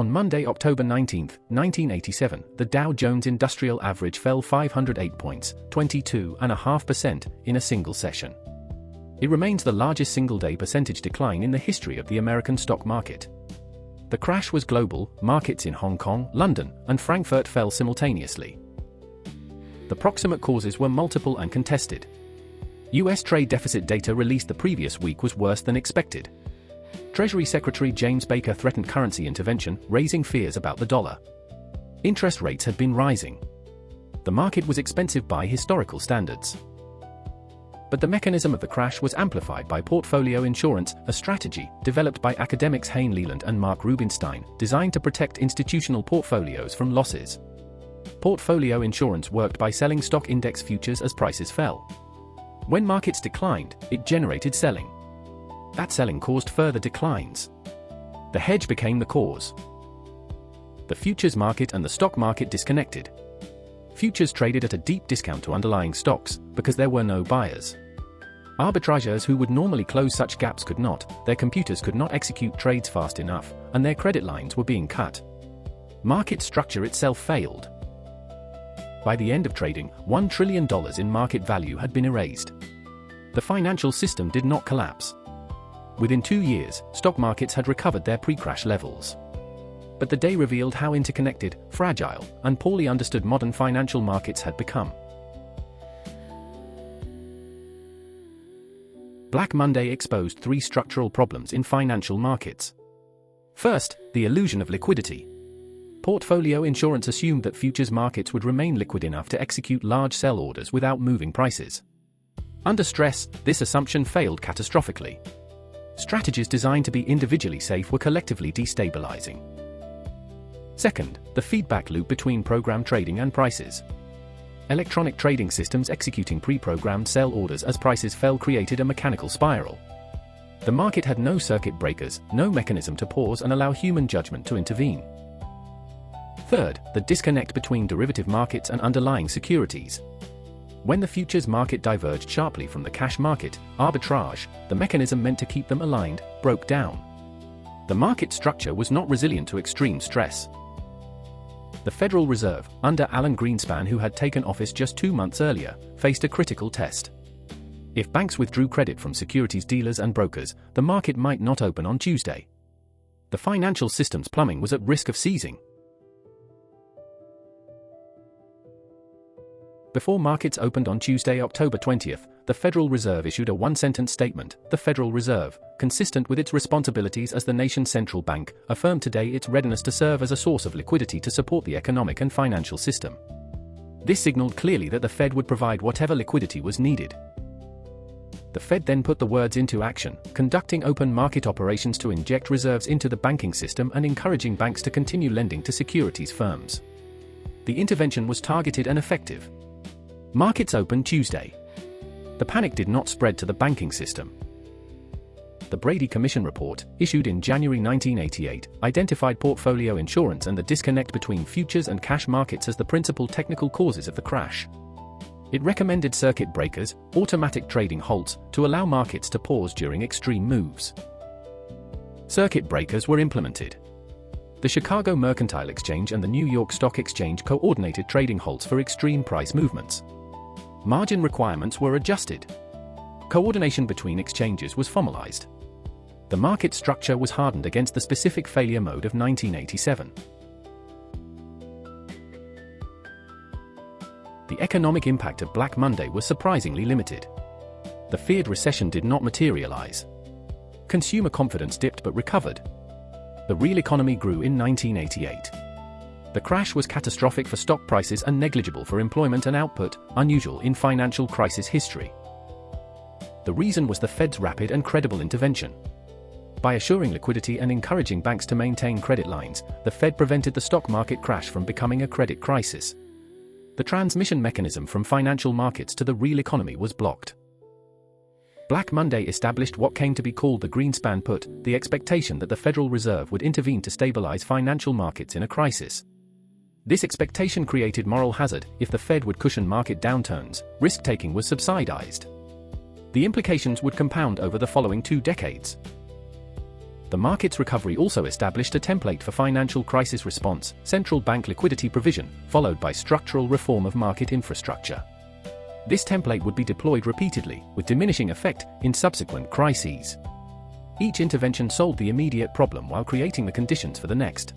On Monday, October 19, 1987, the Dow Jones Industrial Average fell 508 points, 22.5%, in a single session. It remains the largest single-day percentage decline in the history of the American stock market. The crash was global. Markets in Hong Kong, London, and Frankfurt fell simultaneously. The proximate causes were multiple and contested. U.S. trade deficit data released the previous week was worse than expected. Treasury Secretary James Baker threatened currency intervention, raising fears about the dollar. Interest rates had been rising. The market was expensive by historical standards. But the mechanism of the crash was amplified by portfolio insurance, a strategy developed by academics Hayne Leland and Mark Rubinstein, designed to protect institutional portfolios from losses. Portfolio insurance worked by selling stock index futures as prices fell. When markets declined, it generated selling. That selling caused further declines. The hedge became the cause. The futures market and the stock market disconnected. Futures traded at a deep discount to underlying stocks, because there were no buyers. Arbitrageurs who would normally close such gaps could not, their computers could not execute trades fast enough, and their credit lines were being cut. Market structure itself failed. By the end of trading, $1 trillion in market value had been erased. The financial system did not collapse. Within 2 years, stock markets had recovered their pre-crash levels. But the day revealed how interconnected, fragile, and poorly understood modern financial markets had become. Black Monday exposed 3 structural problems in financial markets. First, the illusion of liquidity. Portfolio insurance assumed that futures markets would remain liquid enough to execute large sell orders without moving prices. Under stress, this assumption failed catastrophically. Strategies designed to be individually safe were collectively destabilizing. Second, the feedback loop between program trading and prices. Electronic trading systems executing pre-programmed sell orders as prices fell created a mechanical spiral. The market had no circuit breakers, no mechanism to pause and allow human judgment to intervene. Third, the disconnect between derivative markets and underlying securities. When the futures market diverged sharply from the cash market, arbitrage, the mechanism meant to keep them aligned, broke down. The market structure was not resilient to extreme stress. The Federal Reserve, under Alan Greenspan, who had taken office just 2 months earlier, faced a critical test. If banks withdrew credit from securities dealers and brokers, the market might not open on Tuesday. The financial system's plumbing was at risk of seizing. Before markets opened on Tuesday, October 20th, the Federal Reserve issued a one-sentence statement. The Federal Reserve, consistent with its responsibilities as the nation's central bank, affirmed today its readiness to serve as a source of liquidity to support the economic and financial system. This signaled clearly that the Fed would provide whatever liquidity was needed. The Fed then put the words into action, conducting open market operations to inject reserves into the banking system and encouraging banks to continue lending to securities firms. The intervention was targeted and effective. Markets opened Tuesday. The panic did not spread to the banking system. The Brady Commission report, issued in January 1988, identified portfolio insurance and the disconnect between futures and cash markets as the principal technical causes of the crash. It recommended circuit breakers, automatic trading halts, to allow markets to pause during extreme moves. Circuit breakers were implemented. The Chicago Mercantile Exchange and the New York Stock Exchange coordinated trading halts for extreme price movements. Margin requirements were adjusted. Coordination between exchanges was formalized. The market structure was hardened against the specific failure mode of 1987. The economic impact of Black Monday was surprisingly limited. The feared recession did not materialize. Consumer confidence dipped but recovered. The real economy grew in 1988. The crash was catastrophic for stock prices and negligible for employment and output, unusual in financial crisis history. The reason was the Fed's rapid and credible intervention. By assuring liquidity and encouraging banks to maintain credit lines, the Fed prevented the stock market crash from becoming a credit crisis. The transmission mechanism from financial markets to the real economy was blocked. Black Monday established what came to be called the Greenspan put, the expectation that the Federal Reserve would intervene to stabilize financial markets in a crisis. This expectation created moral hazard. If the Fed would cushion market downturns, risk-taking was subsidized. The implications would compound over the following 2 decades. The market's recovery also established a template for financial crisis response, central bank liquidity provision, followed by structural reform of market infrastructure. This template would be deployed repeatedly, with diminishing effect, in subsequent crises. Each intervention solved the immediate problem while creating the conditions for the next.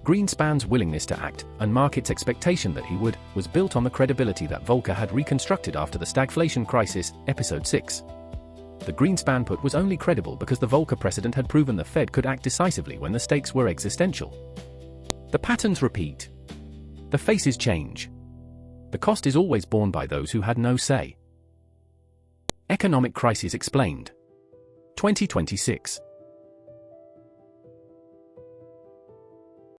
Greenspan's willingness to act, and market's expectation that he would, was built on the credibility that Volcker had reconstructed after the stagflation crisis, episode 6. The Greenspan put was only credible because the Volcker precedent had proven the Fed could act decisively when the stakes were existential. The patterns repeat. The faces change. The cost is always borne by those who had no say. Economic crisis explained. 2026.